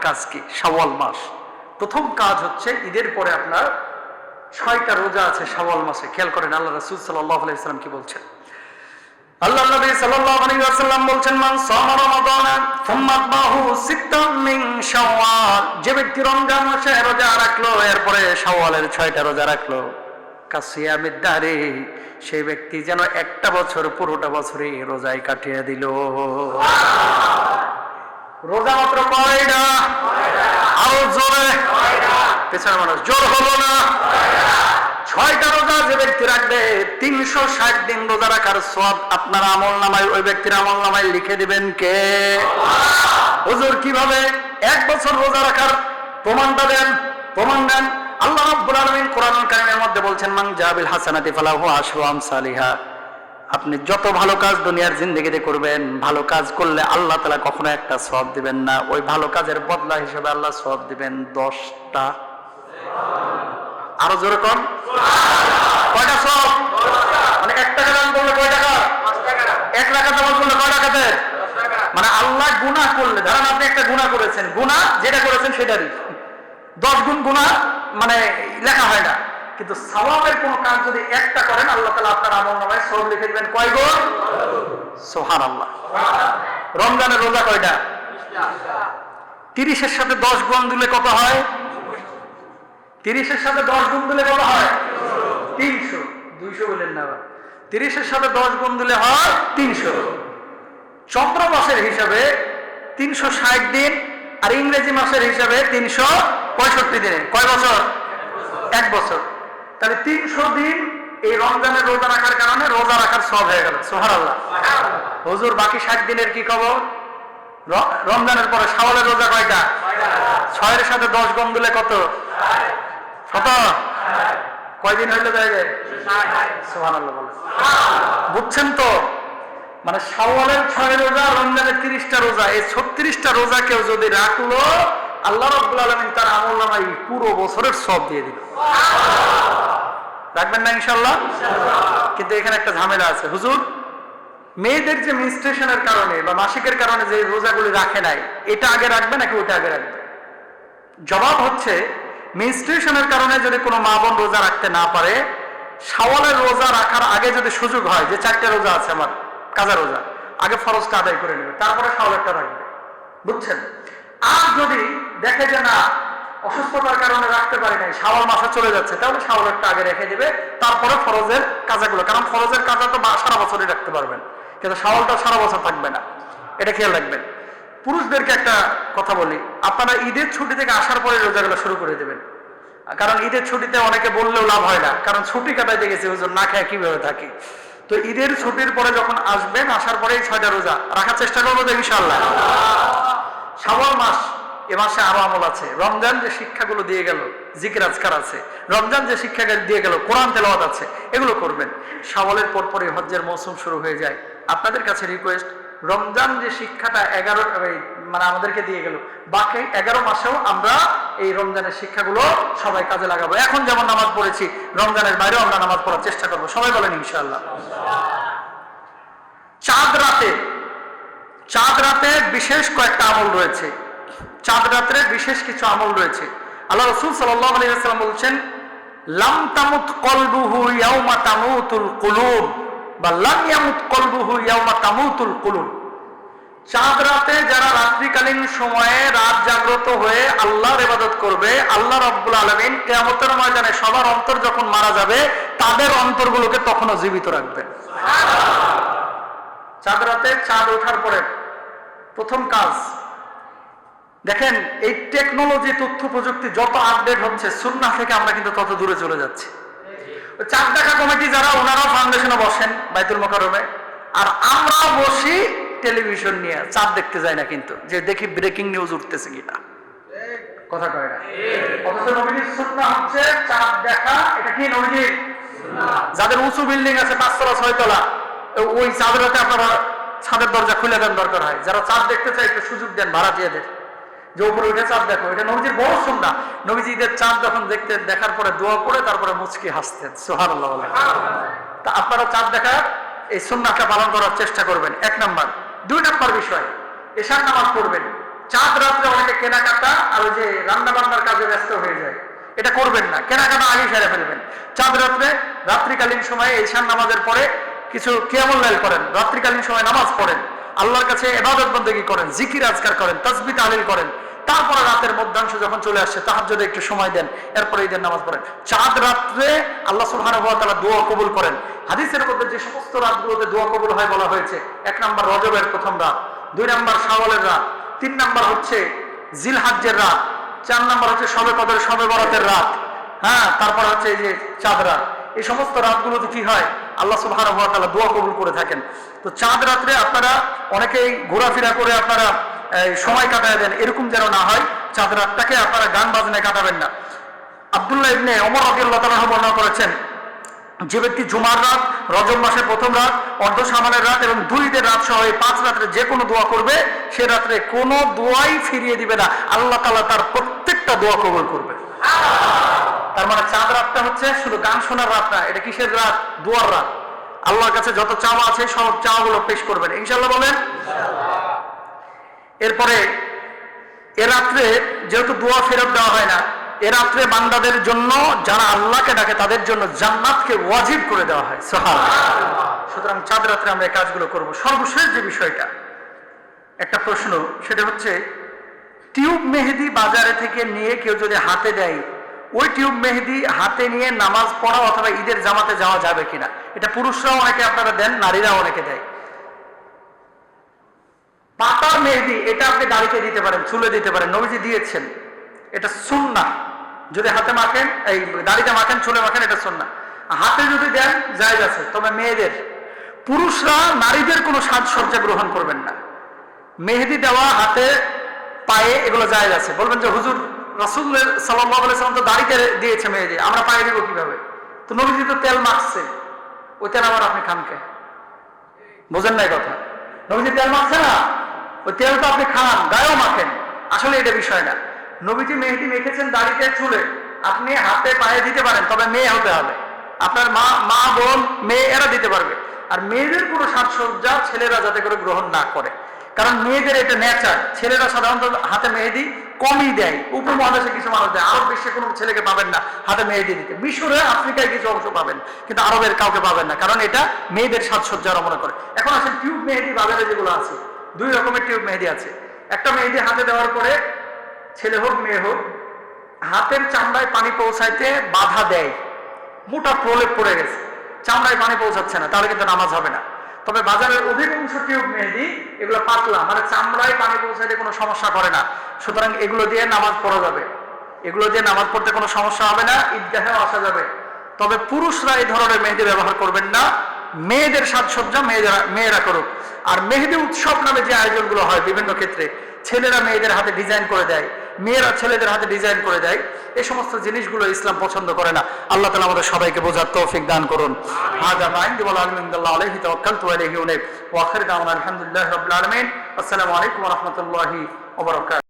কাজ কি? শাওয়াল মাস, প্রথম কাজ হচ্ছে ঈদের পরে আপনার 6টা রোজা আছে শাওয়াল মাসে। খেয়াল করেন আল্লাহ রাসূল সাল্লাল্লাহু আলাইহি ওয়াসাল্লাম কি বলছেন। আল্লাহ নবী সাল্লাল্লাহু আলাইহি ওয়াসাল্লাম বলছেন, মান সামা রমাদানা সুম্মা আতবাহু সিত্তাম মিন শাওয়াল, যে ব্যক্তি রমজান মাসে রোজা রাখলো এরপরে শাওয়ালের 6টা রোজা রাখলো, কাসিয়ামিদ দারি, সেই ব্যক্তি যেন একটা বছর পুরোটা বছরই রোজায় কাটিয়ে দিল। রোজা মাত্র কয়টা? আরো জোরে, পেছনে মানুষ জোর হলো না। 6টা রোজা যে ব্যক্তি রাখবে 360 দিন রোজা রাখার সওয়াব আপনার আমলনামায়, ওই ব্যক্তির আমলনামায় লিখে দিবেন কে? হুজুর কিভাবে 1 বছর রোজা রাখার প্রমাণটা দেন? প্রমাণ দেন, আল্লাহ রাব্বুল আলামিন কোরআনুল কারীমের মধ্যে বলছেন, মান জাবিল হাসানাতি ফালাহু আশরু আমসালিহা। আপনি যত ভালো কাজ দুনিয়ার জিন্দেগিতে করবেন, ভালো কাজ করলে আল্লাহ তাআলা কখনো একটা সওয়াব দিবেন না, ওই ভালো কাজের বদলা হিসেবে আল্লাহ সওয়াব দিবেন 10টা। আরো জোরে কোন? কয়টা সওয়াব? মানে 1 টাকা দান করলে কয় টাকা? 1 রাকাত নামাজ পড়লে কয় রাকাতে? মানে আল্লাহ গুনাহ করলে, ধরেন আপনি একটা গুনাহ করেছেন, গুনাহ যেটা করেছেন সেটারই 10 গুণ গুনাহ মানে লেখা হয় না, কিন্তু সওয়াবের কোন কাজ যদি একটা করেন আল্লাহ তাআলা আপনার আমলনামায় সওয়াব লিখে দিবেন কয় গুণ? সুবহানাল্লাহ। রমজানের রোজা কয়টা? 30 এর সাথে 10 গুণ দিলে কত হয়? 30 এর সাথে 10 গুণ দিলে কত হয়? 300। 200 বলেন না, 30 এর সাথে 10 গুণ দিলে হয় 300। চন্দ্র মাসের হিসাবে 360 দিন, আর ইংরেজি মাসের হিসাবে 365 দিনে কয় বছর? 1 বছর। তাহলে 300 দিন এই রমজানের রোজা রাখার কারণে রোজা রাখার সওয়াব হয়ে গেল। সুবহানাল্লাহ। হুজুর বাকি 60 দিনের কি খবর? রমজানের পরে শাওয়ালের রোজা কয়টা? 6 এর সাথে 10 গুণ দিলে কত? কত? কয়দিন হইলো যায়? সুবহানাল্লাহ বলেন। বুঝছেন তো? মানে শাওয়ালের 6 রোজা, রমজানের 30টা রোজা, এই 36টা রোজা কেউ যদি রাখলো আল্লাহ রাব্বুল আলামিন তার আমলনামায় পুরো বছরের সওয়াব দিয়ে দিল। রাখবেন না ইনশাআল্লাহ? কিন্তু এখানে একটা ঝামেলা আছে। হুজুর মেয়েদের যে মেনস্ট্রুয়েশনের কারণে বা মাসিকের কারণে যে রোজাগুলি রাখে নাই, এটা আগে রাখবে নাকি ওটা আগে রাখবে? জবাব হচ্ছে, মেনস্ট্রুয়েশনের কারণে যদি কোনো মা বোন রোজা রাখতে না পারে, শাওয়ালের রোজা রাখার আগে যদি সুযোগ হয় যে 4টা রোজা আছে আমার কাজা রোজা, আগে ফরজটা আদায় করে নেবে, তারপরে শাওয়ালেরটা রাখবে। বুঝছেন? আর যদি দেখে যে না অসুস্থতার কারণে রাখতে পারি নাই, শাওয়াল মাসে চলে যাচ্ছে, তাহলে শাওয়ালেরটা আগে রেখে দিবে, তারপরে ফরজের কাজাগুলো, কারণ ফরজের কাজা তো সারা বছরই রাখতে পারবেন, কিন্তু শাওয়ালটা সারা বছর থাকবে না, এটা খেয়াল রাখবেন। পুরুষদেরকে একটা কথা বলি, আপনারা ঈদের ছুটি থেকে আসার পরে রোজাগুলো শুরু করে দেবেন, কারণ ঈদের ছুটিতে অনেকে বললেও লাভ হয় না, কারণ ছুটি কাটাইতে গেছে হুজুর না খেয়ে কিভাবে থাকি। তো ঈদের ছুটির পরে যখন আসবেন, আসার পরেই 6টা রোজা রাখার চেষ্টা করবো তো ইনশাআল্লাহ। শাওয়াল মাস, এ মাসে আরো আমল আছে। রমজান যে শিক্ষাগুলো দিয়ে গেল, জিকির আজকার আছে, রমজান যে শিক্ষা দিয়ে গেল, কোরআন তেলাওয়াত আছে, এগুলো করবেন। শাওয়ালের পরপরই হজ্জের মৌসুম শুরু হয়ে যায়। আপনাদের কাছে রিকোয়েস্ট, রমজান যে শিক্ষাটা 11 মানে আমাদেরকে দিয়ে গেল, বাকি 11 মাসেও আমরা এই রমজানের শিক্ষাগুলো সবাই কাজে লাগাবো। এখন যেমন নামাজ পড়েছি, রমজানের বাইরেও আমরা নামাজ পড়ার চেষ্টা করবো, সবাই বলেন ইনশাআল্লাহ। চাঁদ রাতে বিশেষ কয়েকটা আমল রয়েছে, চাঁদ রাত্রে বিশেষ কিছু আমল রয়েছে। আল্লাহ রাসূল সাল্লাল্লাহু আলাইহি ওয়াসাল্লাম বলছেন, লাম তামুত কলবুহু ইয়াউমা তামুতুল কুলুব, বা লাম ইয়ামুত কলবুহু ইয়াউমা তামুতুল কুলুব। চাঁদ রাতে যারা রাত্রিকালীন সময়ে রাত জাগ্রত হয়ে আল্লাহর ইবাদত করবে, আল্লাহ রাব্বুল আলামিন কিয়ামতের ময়দানে সবার অন্তর যখন মারা যাবে, তাদের অন্তরগুলোকে তখনও জীবিত রাখবেন। চাঁদ রাতে চাঁদ ওঠার পরে প্রথম কাজ, দেখেন এই টেকনোলজি, তথ্য প্রযুক্তি যত আপডেট হচ্ছে, সুন্নাহ থেকে আমরা কিন্তু তত দূরে চলে যাচ্ছি। চাঁদ দেখা কমিটি যারা, ওনারাও ফাউন্ডেশনে বসেন বাইতুল মোকাররমে, আর আমরা বসি টেলিভিশন নিয়ে, চাঁদ দেখতে যাই না, কিন্তু যে দেখি ব্রেকিং নিউজ উঠতেছে কিনা, কথা কয় না। অথচ নবীজির সুন্নাহ হচ্ছে চাঁদ দেখা, এটা কি নবীজির সুন্নাহ। যাদের উঁচু বিল্ডিং আছে 5 তলা 6 তলা, ওই চাঁদ রাতে আপনারা ছাদের দরজা খুলে দেন, দরকার হয়। যারা চাঁদ দেখতে চায় একটু সুযোগ দেন ভাড়াটিয়াদের, যে উপরে উঠে চাঁদ দেখো, এটা নবীজির বড় সুন্নাহ। নবীজি ঈদের চাঁদ যখন দেখতেন, দেখার পরে দোয়া করে তারপরে মুচকি হাসতেন, সুবহানাল্লাহ। তা আপনারা চাঁদ দেখার এই সুন্নাহটা পালন করার চেষ্টা করবেন, 1 নাম্বার। 2 নাম্বার বিষয়, এশার নামাজ পড়বেন। চাঁদ রাত্রে অনেকে কেনাকাটা আর ওই যে রান্না বান্নার কাজে ব্যস্ত হয়ে যায়, এটা করবেন না, কেনাকাটা আগে সেরে ফেলবেন। চাঁদ রাত্রে রাত্রিকালীন সময়ে ঈশান নামাজের পরে কিছু কিয়ামুল লাইল করেন, রাত্রিকালীন সময় নামাজ পড়েন, আল্লাহর কাছে ইবাদত বন্দেগী করেন, জিকির আজকার করেন, তাসবিহ তাহলিল করেন, তারপরে রাতের মধ্যাংশ যখন চলে আসছে তাহাজ্জুদে একটু সময় দেন, এরপরে ঈদের নামাজ পড়েন। চাঁদ রাত্রে আল্লাহ সুবহানাহু ওয়া তাআলা দোয়া কবুল করেন। হাদিসের মধ্যে যে সমস্ত রাতগুলোতে দোয়া কবুল হয় বলা হয়েছে, 1 নম্বর রজবের প্রথম রাত, 2 নম্বর শাওয়ালের রাত, 3 নম্বর হচ্ছে জিলহজ্জের রাত, 4 নম্বর হচ্ছে শবে কদর শবে বরাতের রাত, হ্যাঁ, তারপর হচ্ছে এই যে চাঁদ রাত। এই সমস্ত রাতগুলোতে কি হয়, আল্লাহ সুবহানাহু ওয়া তাআলা দোয়া কবুল করে থাকেন। তো চাঁদ রাত্রে আপনারা অনেকেই ঘোরাফেরা করে আপনারা সময় কাটায় দেন, এরকম যেন না হয়। চাঁদ রাতটাকে আপনারা গান বাজনায় কাটাবেন না। আব্দুল্লাহ ইবনে ওমর রাদিয়াল্লাহু তাআলা বর্ণনা করেছেন, যে ব্যক্তি জুমার রাত, রজব মাসের প্রথম রাত, অর্ধ শাবানের রাত এবং 2 ঈদের রাত সহ এই 5 রাত্রে যে কোনো দোয়া করবে, সে রাত্রে কোনো দোয়াই ফিরিয়ে দিবে না, আল্লাহ তাআলা তার প্রত্যেকটা দোয়া কবুল করবে। তার মানে চাঁদ রাতটা হচ্ছে শুধু গান শোনার রাত না, এটা কিসের রাত? দোয়ার রাত। আল্লাহর কাছে যত চাওয়া আছে সব চাওয়াগুলো পেশ করবেন ইনশাআল্লাহ, বলেন ইনশাআল্লাহ। এরপরে এ রাত্রে যেহেতু দোয়া ফেরত দেওয়া হয় না, এ রাত্রে বান্দাদের জন্য, যারা আল্লাহকে ডাকে তাদের জন্য জান্নাতকে ওয়াজিব করে দেওয়া হয়, সুবহানাল্লাহ। সুতরাং চাঁদ রাত্রে আমরা এই কাজগুলো করব। সর্বশেষ যে বিষয়টা, একটা প্রশ্ন, সেটা হচ্ছে টিউব মেহেদি বাজারে থেকে নিয়ে কেউ যদি হাতে দেয়, ওই টিউব মেহেদি হাতে নিয়ে নামাজ পড়া অথবা ঈদের জামাতে যাওয়া যাবে কিনা? এটা পুরুষরাও অনেকে আপনারা দেন, নারীরাও অনেকে দেয়। পাতার মেহেদি এটা আপনি দাড়িতে দিতে পারেন, চুলে দিতে পারেন, নবীজি দিয়েছেন, এটা সুন্নাহ। যদি হাতে মাখেন, এই দাড়িতে মাখেন, চুলে মাখেন, এটা সুন্নাহ। হাতে যদি দেন জায়েজ আছে, তবে মেয়েদের, পুরুষরা নারীদের কোনো সাজসজ্জা গ্রহণ করবেন না। মেহেদি দেওয়া হাতে, পায়ে, এগুলো জায়েজ আছে। বলবেন যে হুজুর রাসূল সাল্লাল্লাহু আলাইহি ওয়াসাল্লাম তো দাড়িতে দিয়েছে মেহেদি, আমরা পায়ে দিব কিভাবে? তো নবীজি তো তেল মাখছে, ওই তেল আবার আপনি খান কে? বোঝেন নাই কথা? নবীজি তেল মাখছে না, ওই তেল তো আপনি খান, গায়েও মাখেন। আসলে এটা বিষয় না। নবীজি মেহেদি মেখেছেন দাড়িতে, চুলে, আপনি হাতে পায়ে দিতে পারেন, তবে মেয়ে হতে হবে। আপনার মা বোন মেয়ে এরা দিতে পারবে। আর মেয়েদের কোনো সাজসজ্জা ছেলেরা যাতে করে গ্রহণ না করে, কারণ মেয়েদের এটা নেচার। ছেলেরা সাধারণত হাতে মেহেদি কমই দেয়, উপমহাদেশে কিছু মানুষ দেয়, আরব বিশ্বে কোনো ছেলেকে পাবেন না হাতে মেহেদি দিতে। মিশরে, আফ্রিকায় কিছু অংশ পাবেন, কিন্তু আরবের কাউকে পাবেন না, কারণ এটা মেয়েদের সাজসজ্জার মনে করে। এখন আসেন টিউব মেহেদি বাজারে যেগুলো আছে, 2 রকমের টিউব মেহেদি আছে। একটা মেহেদি হাতে দেওয়ার পরে ছেলে হোক মেয়ে হোক, হাতের চামড়ায় পানি পৌঁছাইতে বাধা দেয়, মোটা প্রলেপ পড়ে গেছে, চামড়ায় পানি পৌঁছাচ্ছে না, তাহলে কিন্তু নামাজ হবে না। তবে বাজারের অধিকাংশ টিউব মেহেদি এগুলো পাতলা, মানে চামড়ায় পানি পৌঁছাইতে কোনো সমস্যা করে না। সুতরাং এগুলো দিয়ে নামাজ পড়া যাবে, এগুলো দিয়ে নামাজ পড়তে কোনো সমস্যা হবে না, ঈদগাহেও আসা যাবে। তবে পুরুষরা এই ধরনের মেহেদি ব্যবহার করবেন না, মেয়েদের সাজসজ্জা মেয়েরা করুক। আর মেহেদি উৎসব নামে যে আয়োজনগুলো হয় বিভিন্ন ক্ষেত্রে, ছেলেরা মেয়েদের হাতে ডিজাইন করে দেয়, মেয়েরা ছেলেদের হাতে ডিজাইন করে দেয়, এই সমস্ত জিনিসগুলো ইসলাম পছন্দ করে না। আল্লাহ তাআলা আমাদের সবাইকে বোঝার তৌফিক দান করুন। হাযা মা ইনদি ওয়া আলহামদুলিল্লাহ আলাইহি তাওয়াক্কালতু ওয়া ইলাইহি উনীব ওয়া আখিরু দাওয়ানা আলহামদুলিল্লাহি রাব্বিল আলামিন। আসসালামু আলাইকুম ওয়া রাহমাতুল্লাহি ওয়া বারাকাতুহু।